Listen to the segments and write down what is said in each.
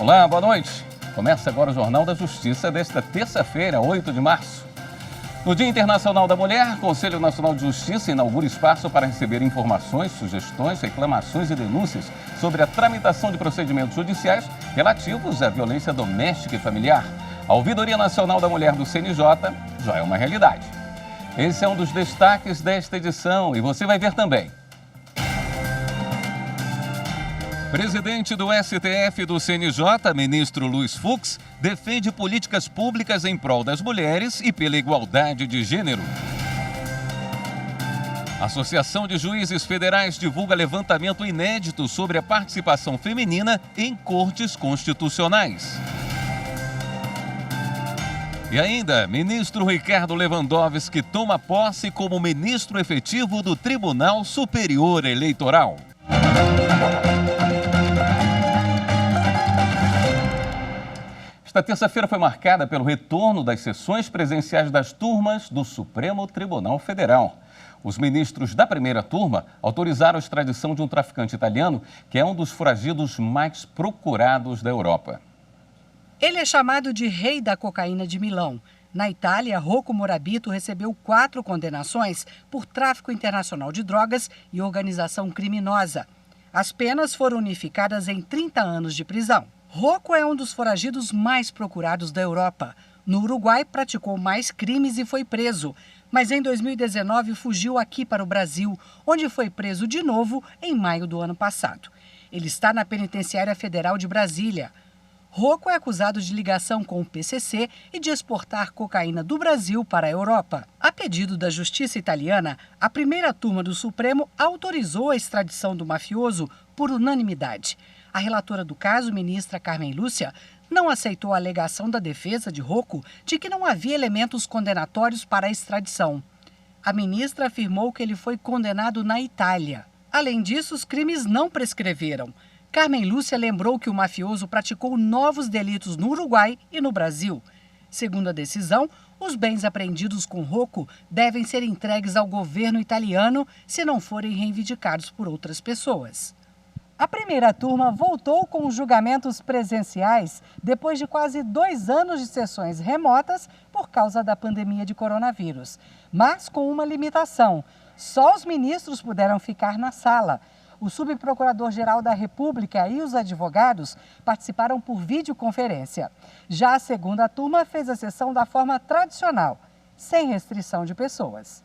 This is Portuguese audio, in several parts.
Olá, boa noite. Começa agora o Jornal da Justiça desta terça-feira, 8 de março. No Dia Internacional da Mulher, o Conselho Nacional de Justiça inaugura espaço para receber informações, sugestões, reclamações e denúncias sobre a tramitação de procedimentos judiciais relativos à violência doméstica e familiar. A Ouvidoria Nacional da Mulher do CNJ já é uma realidade. Esse é um dos destaques desta edição e você vai ver também. Presidente do STF e do CNJ, ministro Luiz Fux, defende políticas públicas em prol das mulheres e pela igualdade de gênero. A Associação de Juízes Federais divulga levantamento inédito sobre a participação feminina em cortes constitucionais. E ainda, ministro Ricardo Lewandowski toma posse como ministro efetivo do Tribunal Superior Eleitoral. Esta terça-feira foi marcada pelo retorno das sessões presenciais das turmas do Supremo Tribunal Federal. Os ministros da primeira turma autorizaram a extradição de um traficante italiano que é um dos foragidos mais procurados da Europa. Ele é chamado de Rei da Cocaína de Milão. Na Itália, Rocco Morabito recebeu 4 condenações por tráfico internacional de drogas e organização criminosa. As penas foram unificadas em 30 anos de prisão. Rocco é um dos foragidos mais procurados da Europa. No Uruguai, praticou mais crimes e foi preso. Mas em 2019 fugiu aqui para o Brasil, onde foi preso de novo em maio do ano passado. Ele está na Penitenciária Federal de Brasília. Rocco é acusado de ligação com o PCC e de exportar cocaína do Brasil para a Europa. A pedido da Justiça italiana, a primeira turma do Supremo autorizou a extradição do mafioso por unanimidade. A relatora do caso, ministra Carmen Lúcia, não aceitou a alegação da defesa de Rocco de que não havia elementos condenatórios para a extradição. A ministra afirmou que ele foi condenado na Itália. Além disso, os crimes não prescreveram. Carmen Lúcia lembrou que o mafioso praticou novos delitos no Uruguai e no Brasil. Segundo a decisão, os bens apreendidos com Rocco devem ser entregues ao governo italiano se não forem reivindicados por outras pessoas. A primeira turma voltou com os julgamentos presenciais depois de quase 2 anos de sessões remotas por causa da pandemia de coronavírus. Mas com uma limitação: só os ministros puderam ficar na sala. O subprocurador-geral da República e os advogados participaram por videoconferência. Já a segunda turma fez a sessão da forma tradicional, sem restrição de pessoas.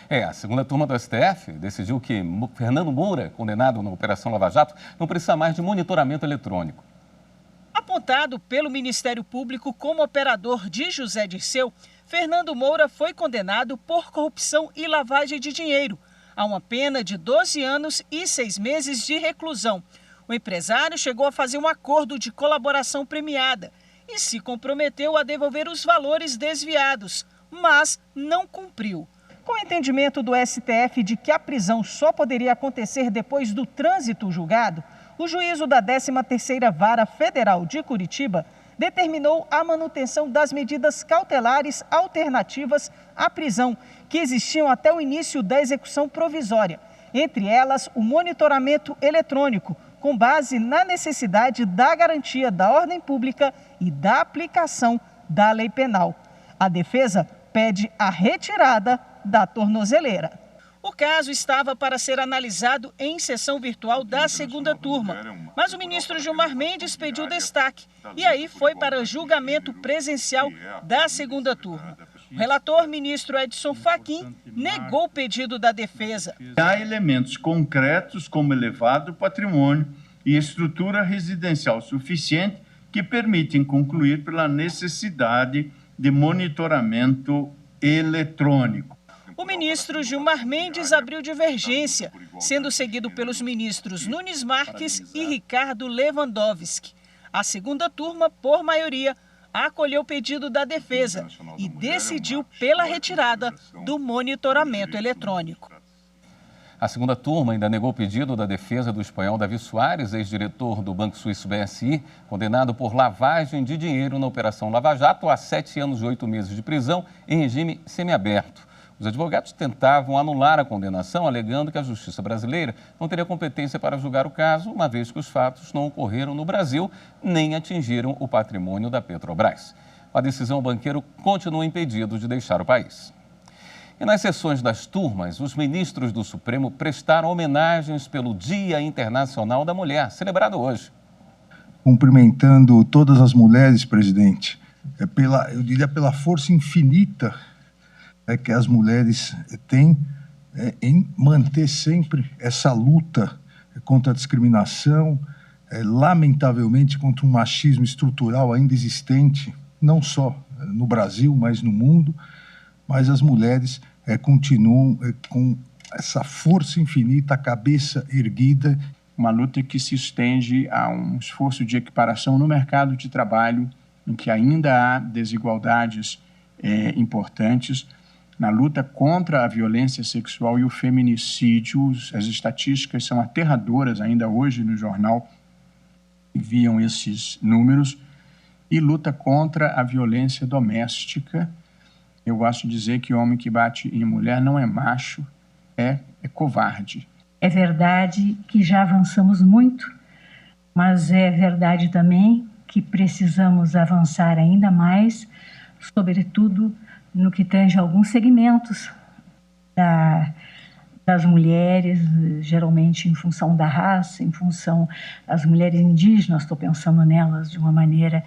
A segunda turma do STF decidiu que Fernando Moura, condenado na Operação Lava Jato, não precisa mais de monitoramento eletrônico. Apontado pelo Ministério Público como operador de José Dirceu, Fernando Moura foi condenado por corrupção e lavagem de dinheiro a uma pena de 12 anos e 6 meses de reclusão. O empresário chegou a fazer um acordo de colaboração premiada e se comprometeu a devolver os valores desviados, mas não cumpriu. Com o entendimento do STF de que a prisão só poderia acontecer depois do trânsito julgado, o juízo da 13ª Vara Federal de Curitiba determinou a manutenção das medidas cautelares alternativas à prisão, que existiam até o início da execução provisória. Entre elas, o monitoramento eletrônico, com base na necessidade da garantia da ordem pública e da aplicação da lei penal. A defesa pede a retirada da tornozeleira. O caso estava para ser analisado em sessão virtual da segunda turma, mas o ministro Gilmar Mendes pediu destaque e aí foi para julgamento presencial da segunda turma. O relator, ministro Edson Fachin, negou o pedido da defesa. Há elementos concretos como elevado patrimônio e estrutura residencial suficiente que permitem concluir pela necessidade de monitoramento eletrônico. O ministro Gilmar Mendes abriu divergência, sendo seguido pelos ministros Nunes Marques e Ricardo Lewandowski. A segunda turma, por maioria, acolheu o pedido da defesa e decidiu pela retirada do monitoramento eletrônico. A segunda turma ainda negou o pedido da defesa do espanhol Davi Soares, ex-diretor do Banco Suíço BSI, condenado por lavagem de dinheiro na Operação Lava Jato a 7 anos e 8 meses de prisão em regime semiaberto. Os advogados tentavam anular a condenação, alegando que a justiça brasileira não teria competência para julgar o caso, uma vez que os fatos não ocorreram no Brasil nem atingiram o patrimônio da Petrobras. Com a decisão, o banqueiro continua impedido de deixar o país. E nas sessões das turmas, os ministros do Supremo prestaram homenagens pelo Dia Internacional da Mulher, celebrado hoje. Cumprimentando todas as mulheres, presidente, eu diria pela força infinita que as mulheres têm em manter sempre essa luta contra a discriminação, lamentavelmente contra um machismo estrutural ainda existente, não só no Brasil, mas no mundo, mas as mulheres continuam com essa força infinita, a cabeça erguida. Uma luta que se estende a um esforço de equiparação no mercado de trabalho, em que ainda há desigualdades importantes, na luta contra a violência sexual e o feminicídio. As estatísticas são aterradoras ainda hoje no jornal, enviam esses números, e luta contra a violência doméstica. Eu gosto de dizer que homem que bate em mulher não é macho, é covarde. É verdade que já avançamos muito, mas é verdade também que precisamos avançar ainda mais, sobretudo no que tange alguns segmentos das mulheres, geralmente em função da raça, em função das mulheres indígenas, estou pensando nelas de uma maneira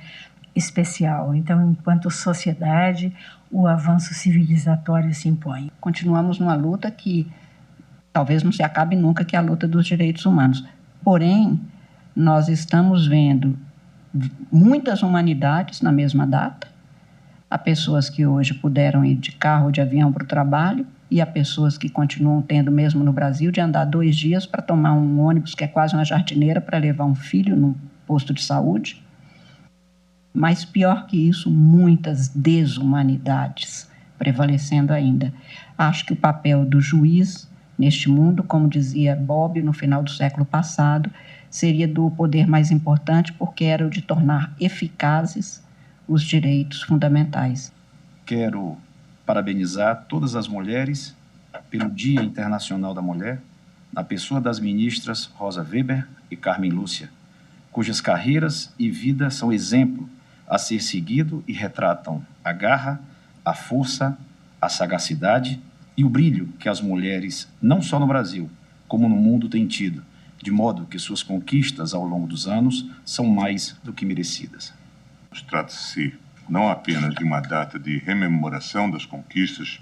especial. Então, enquanto sociedade, o avanço civilizatório se impõe. Continuamos numa luta que talvez não se acabe nunca, que é a luta dos direitos humanos. Porém, nós estamos vendo muitas humanidades na mesma data. Há pessoas que hoje puderam ir de carro ou de avião para o trabalho, e há pessoas que continuam tendo, mesmo no Brasil, de andar 2 dias para tomar um ônibus que é quase uma jardineira para levar um filho num posto de saúde. Mas pior que isso, muitas desumanidades prevalecendo ainda. Acho que o papel do juiz neste mundo, como dizia Bobbio no final do século passado, seria do poder mais importante, porque era o de tornar eficazes os direitos fundamentais. Quero parabenizar todas as mulheres pelo Dia Internacional da Mulher, na pessoa das ministras Rosa Weber e Carmen Lúcia, cujas carreiras e vida são exemplo a ser seguido e retratam a garra, a força, a sagacidade e o brilho que as mulheres, não só no Brasil, como no mundo, têm tido, de modo que suas conquistas ao longo dos anos são mais do que merecidas. Trata-se não apenas de uma data de rememoração das conquistas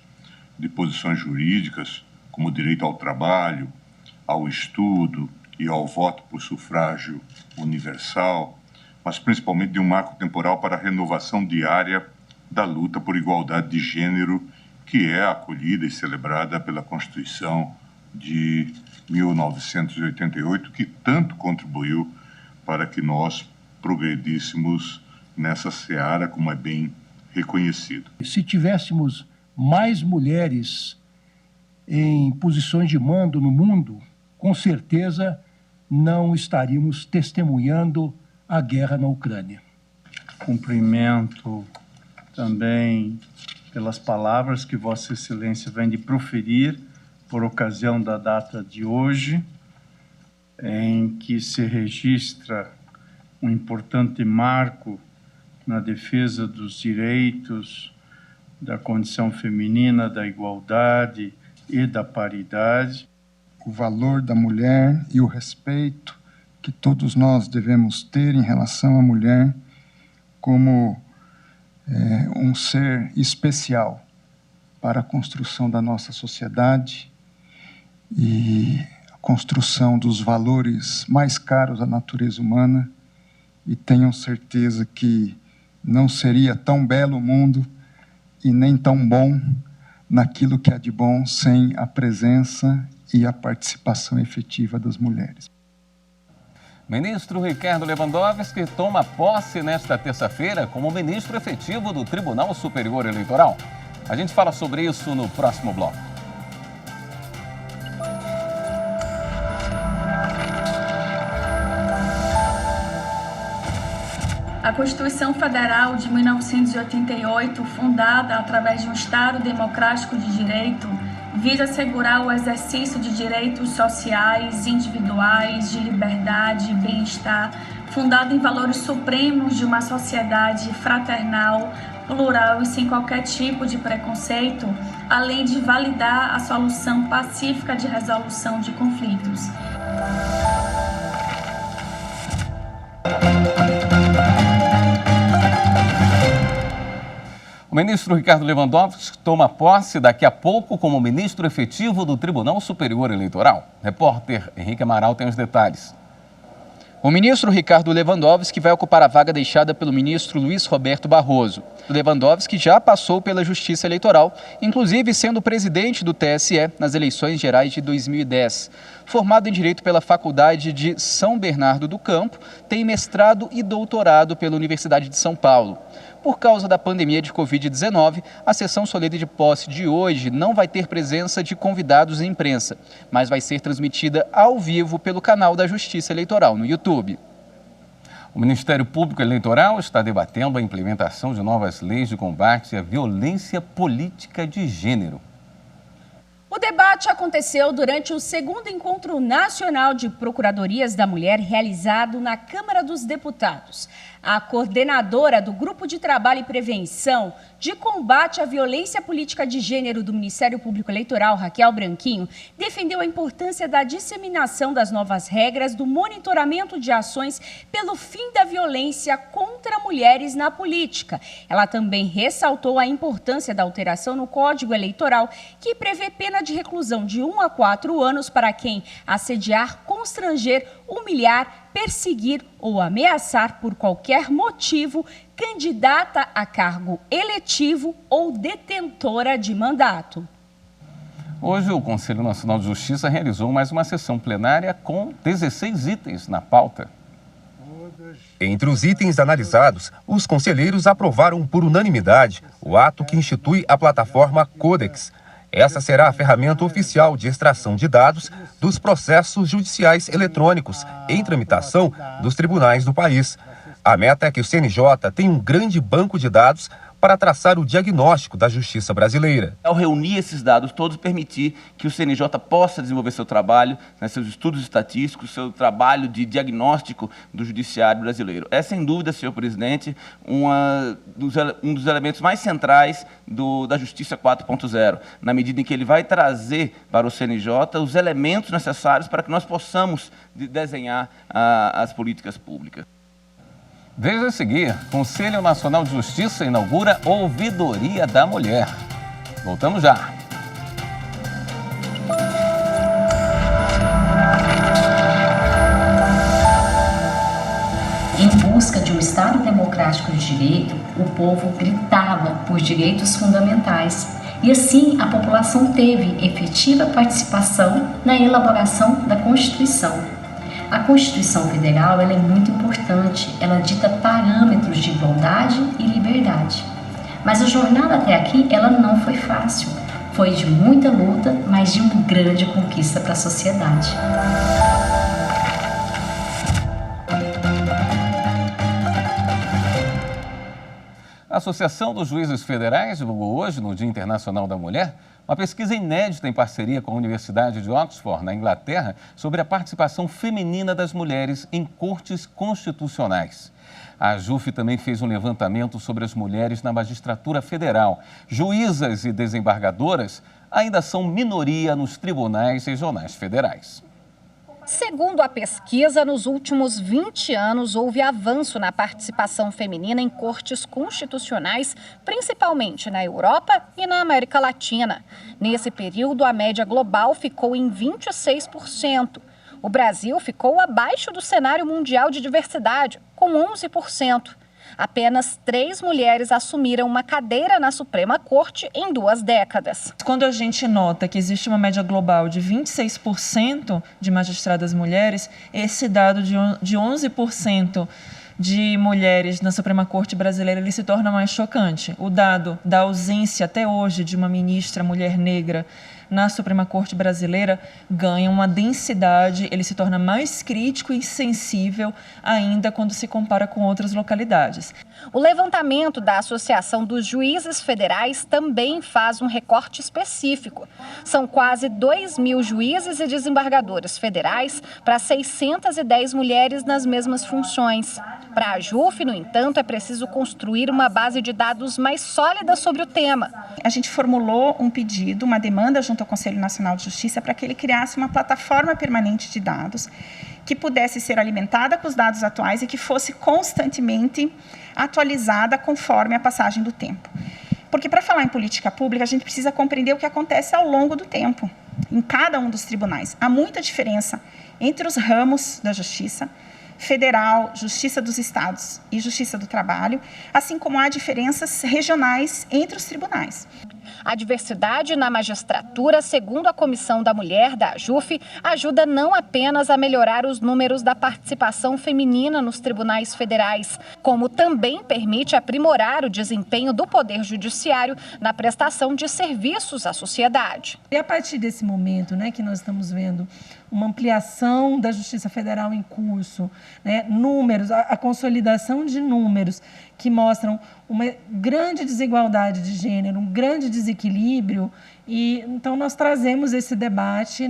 de posições jurídicas, como o direito ao trabalho, ao estudo e ao voto por sufrágio universal, mas principalmente de um marco temporal para a renovação diária da luta por igualdade de gênero, que é acolhida e celebrada pela Constituição de 1988, que tanto contribuiu para que nós progredíssemos nessa seara, como é bem reconhecido. Se tivéssemos mais mulheres em posições de mando no mundo, com certeza não estaríamos testemunhando a guerra na Ucrânia. Cumprimento também pelas palavras que Vossa Excelência vem de proferir por ocasião da data de hoje, em que se registra um importante marco na defesa dos direitos, da condição feminina, da igualdade e da paridade. O valor da mulher e o respeito que todos nós devemos ter em relação à mulher como um ser especial para a construção da nossa sociedade e a construção dos valores mais caros à natureza humana, e tenham certeza que não seria tão belo o mundo e nem tão bom naquilo que há de bom sem a presença e a participação efetiva das mulheres. Ministro Ricardo Lewandowski toma posse nesta terça-feira como ministro efetivo do Tribunal Superior Eleitoral. A gente fala sobre isso no próximo bloco. A Constituição Federal de 1988, fundada através de um Estado democrático de direito, visa assegurar o exercício de direitos sociais, individuais, de liberdade e bem-estar, fundado em valores supremos de uma sociedade fraternal, plural e sem qualquer tipo de preconceito, além de validar a solução pacífica de resolução de conflitos. O ministro Ricardo Lewandowski toma posse daqui a pouco como ministro efetivo do Tribunal Superior Eleitoral. Repórter Henrique Amaral tem os detalhes. O ministro Ricardo Lewandowski vai ocupar a vaga deixada pelo ministro Luiz Roberto Barroso. Lewandowski já passou pela Justiça Eleitoral, inclusive sendo presidente do TSE nas eleições gerais de 2010. Formado em Direito pela Faculdade de São Bernardo do Campo, tem mestrado e doutorado pela Universidade de São Paulo. Por causa da pandemia de Covid-19, a sessão solene de posse de hoje não vai ter presença de convidados e imprensa, mas vai ser transmitida ao vivo pelo canal da Justiça Eleitoral no YouTube. O Ministério Público Eleitoral está debatendo a implementação de novas leis de combate à violência política de gênero. O debate aconteceu durante o segundo Encontro Nacional de Procuradorias da Mulher realizado na Câmara dos Deputados. A coordenadora do Grupo de Trabalho e Prevenção de Combate à Violência Política de Gênero do Ministério Público Eleitoral, Raquel Branquinho, defendeu a importância da disseminação das novas regras do monitoramento de ações pelo fim da violência contra mulheres na política. Ela também ressaltou a importância da alteração no Código Eleitoral, que prevê pena de reclusão de 1 a 4 anos para quem assediar, constranger, humilhar, perseguir ou ameaçar por qualquer motivo candidata a cargo eletivo ou detentora de mandato. Hoje, o Conselho Nacional de Justiça realizou mais uma sessão plenária com 16 itens na pauta. Entre os itens analisados, os conselheiros aprovaram por unanimidade o ato que institui a plataforma Codex. Essa será a ferramenta oficial de extração de dados dos processos judiciais eletrônicos em tramitação dos tribunais do país. A meta é que o CNJ tenha um grande banco de dados para traçar o diagnóstico da justiça brasileira. Ao reunir esses dados todos, permitir que o CNJ possa desenvolver seu trabalho, seus estudos estatísticos, seu trabalho de diagnóstico do judiciário brasileiro. É, sem dúvida, senhor presidente, um dos elementos mais centrais da Justiça 4.0, na medida em que ele vai trazer para o CNJ os elementos necessários para que nós possamos desenhar as políticas públicas. Veja a seguir, Conselho Nacional de Justiça inaugura Ouvidoria da Mulher. Voltamos já. Em busca de um Estado democrático de direito, o povo gritava por direitos fundamentais e assim a população teve efetiva participação na elaboração da Constituição. A Constituição Federal ela é muito importante, ela dita parâmetros de igualdade e liberdade. Mas a jornada até aqui ela não foi fácil, foi de muita luta, mas de uma grande conquista para a sociedade. A Associação dos Juízes Federais divulgou hoje, no Dia Internacional da Mulher, uma pesquisa inédita em parceria com a Universidade de Oxford, na Inglaterra, sobre a participação feminina das mulheres em cortes constitucionais. A JUF também fez um levantamento sobre as mulheres na magistratura federal. Juízas e desembargadoras ainda são minoria nos tribunais regionais federais. Segundo a pesquisa, nos últimos 20 anos houve avanço na participação feminina em cortes constitucionais, principalmente na Europa e na América Latina. Nesse período, a média global ficou em 26%. O Brasil ficou abaixo do cenário mundial de diversidade, com 11%. Apenas 3 mulheres assumiram uma cadeira na Suprema Corte em 2 décadas. Quando a gente nota que existe uma média global de 26% de magistradas mulheres, esse dado de 11% de mulheres na Suprema Corte brasileira ele se torna mais chocante. O dado da ausência até hoje de uma ministra mulher negra na Suprema Corte brasileira ganha uma densidade, ele se torna mais crítico e sensível ainda quando se compara com outras localidades. O levantamento da Associação dos Juízes Federais também faz um recorte específico. São quase 2.000 juízes e desembargadores federais para 610 mulheres nas mesmas funções. Para a JUF, no entanto, é preciso construir uma base de dados mais sólida sobre o tema. A gente formulou um pedido, uma demanda junto ao Conselho Nacional de Justiça para que ele criasse uma plataforma permanente de dados que pudesse ser alimentada com os dados atuais e que fosse constantemente atualizada conforme a passagem do tempo. Porque para falar em política pública, a gente precisa compreender o que acontece ao longo do tempo, em cada um dos tribunais. Há muita diferença entre os ramos da justiça, federal, Justiça dos Estados e Justiça do Trabalho, assim como há diferenças regionais entre os tribunais. A diversidade na magistratura, segundo a Comissão da Mulher da JUF, ajuda não apenas a melhorar os números da participação feminina nos tribunais federais, como também permite aprimorar o desempenho do Poder Judiciário na prestação de serviços à sociedade. E a partir desse momento, que nós estamos vendo uma ampliação da Justiça Federal em curso, números, a consolidação de números que mostram uma grande desigualdade de gênero, um grande desequilíbrio, e então nós trazemos esse debate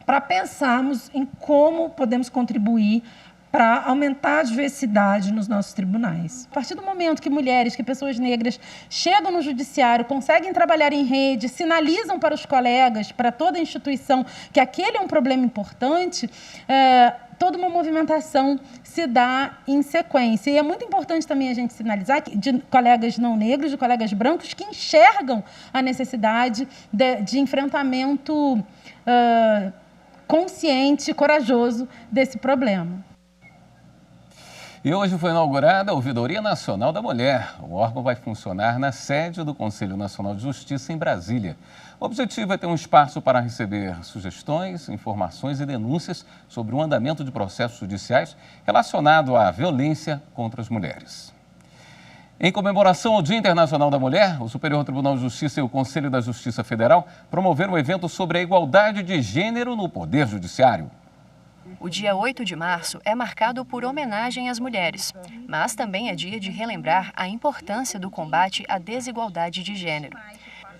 para pensarmos em como podemos contribuir para aumentar a diversidade nos nossos tribunais. A partir do momento que mulheres, que pessoas negras chegam no judiciário, conseguem trabalhar em rede, sinalizam para os colegas, para toda a instituição, que aquele é um problema importante, toda uma movimentação se dá em sequência. E é muito importante também a gente sinalizar de colegas não negros, de colegas brancos que enxergam a necessidade de enfrentamento consciente, corajoso desse problema. E hoje foi inaugurada a Ouvidoria Nacional da Mulher. O órgão vai funcionar na sede do Conselho Nacional de Justiça em Brasília. O objetivo é ter um espaço para receber sugestões, informações e denúncias sobre o andamento de processos judiciais relacionados à violência contra as mulheres. Em comemoração ao Dia Internacional da Mulher, o Superior Tribunal de Justiça e o Conselho da Justiça Federal promoveram um evento sobre a igualdade de gênero no Poder Judiciário. O dia 8 de março é marcado por homenagem às mulheres, mas também é dia de relembrar a importância do combate à desigualdade de gênero.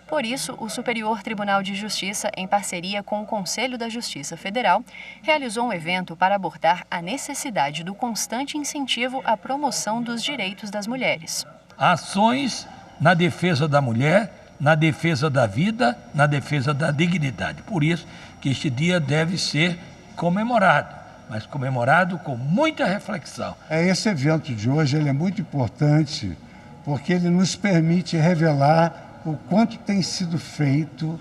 Por isso, o Superior Tribunal de Justiça, em parceria com o Conselho da Justiça Federal, realizou um evento para abordar a necessidade do constante incentivo à promoção dos direitos das mulheres. Ações na defesa da mulher, na defesa da vida, na defesa da dignidade. Por isso que este dia deve ser comemorado, mas comemorado com muita reflexão. Esse evento de hoje ele é muito importante porque ele nos permite revelar o quanto tem sido feito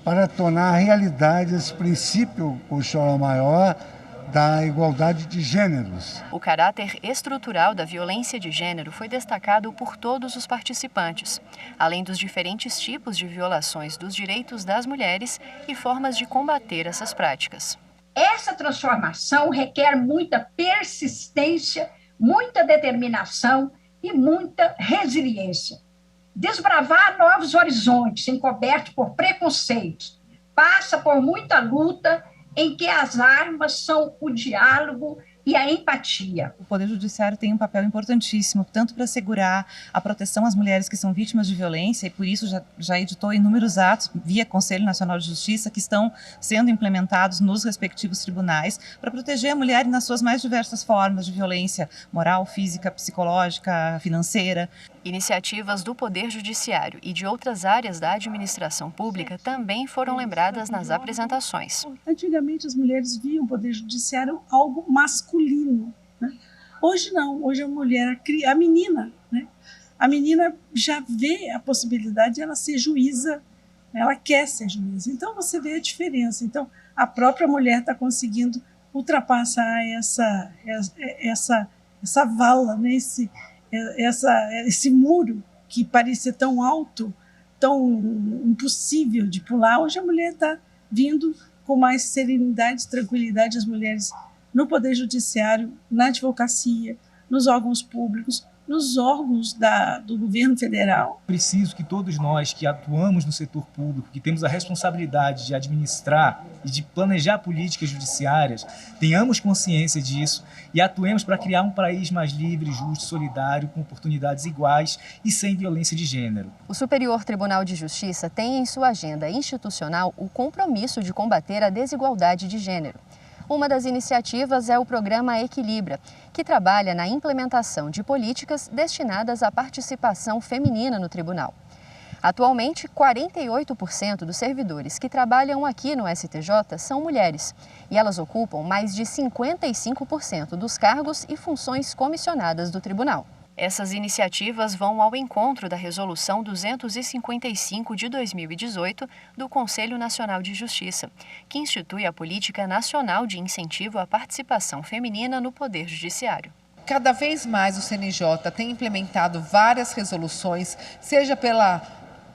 para tornar a realidade esse princípio constitucional maior da igualdade de gêneros. O caráter estrutural da violência de gênero foi destacado por todos os participantes, além dos diferentes tipos de violações dos direitos das mulheres e formas de combater essas práticas. Essa transformação requer muita persistência, muita determinação e muita resiliência. Desbravar novos horizontes encobertos por preconceitos passa por muita luta em que as armas são o diálogo e a empatia. O Poder Judiciário tem um papel importantíssimo, tanto para assegurar a proteção às mulheres que são vítimas de violência, e por isso já editou inúmeros atos via Conselho Nacional de Justiça que estão sendo implementados nos respectivos tribunais para proteger a mulher nas suas mais diversas formas de violência moral, física, psicológica, financeira. Iniciativas do Poder Judiciário e de outras áreas da administração pública também foram lembradas nas apresentações. Antigamente as mulheres viam o Poder Judiciário algo masculino, né? Hoje não, hoje a mulher, a menina, né? A menina já vê a possibilidade de ela ser juíza, ela quer ser juíza. Então você vê a diferença. Então a própria mulher está conseguindo ultrapassar essa vala, né? Esse muro que parecia tão alto, tão impossível de pular. Hoje a mulher está vindo com mais serenidade e tranquilidade, as mulheres no Poder Judiciário, na advocacia, nos órgãos públicos, nos órgãos do governo federal. Preciso que todos nós que atuamos no setor público, que temos a responsabilidade de administrar e de planejar políticas judiciárias, tenhamos consciência disso e atuemos para criar um país mais livre, justo, solidário, com oportunidades iguais e sem violência de gênero. O Superior Tribunal de Justiça tem em sua agenda institucional o compromisso de combater a desigualdade de gênero. Uma das iniciativas é o programa Equilibra, que trabalha na implementação de políticas destinadas à participação feminina no tribunal. Atualmente, 48% dos servidores que trabalham aqui no STJ são mulheres, e elas ocupam mais de 55% dos cargos e funções comissionadas do tribunal. Essas iniciativas vão ao encontro da Resolução 255 de 2018 do Conselho Nacional de Justiça, que institui a Política Nacional de Incentivo à Participação Feminina no Poder Judiciário. Cada vez mais o CNJ tem implementado várias resoluções, seja pela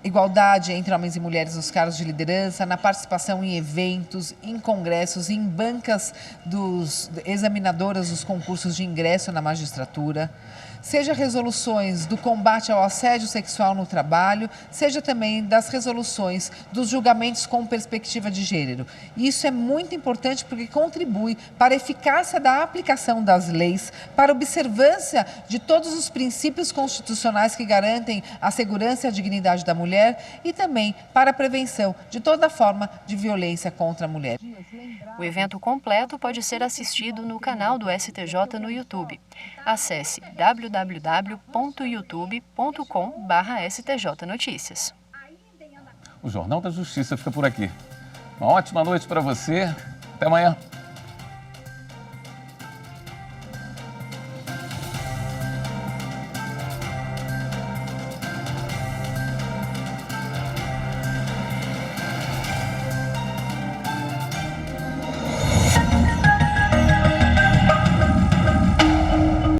igualdade entre homens e mulheres nos cargos de liderança, na participação em eventos, em congressos, em bancas examinadoras dos concursos de ingresso na magistratura, seja resoluções do combate ao assédio sexual no trabalho, seja também das resoluções dos julgamentos com perspectiva de gênero. Isso é muito importante porque contribui para a eficácia da aplicação das leis, para a observância de todos os princípios constitucionais que garantem a segurança e a dignidade da mulher e também para a prevenção de toda forma de violência contra a mulher. O evento completo pode ser assistido no canal do STJ no YouTube. Acesse www.youtube.com/stjnoticias. O Jornal da Justiça fica por aqui. Uma ótima noite para você. Até amanhã.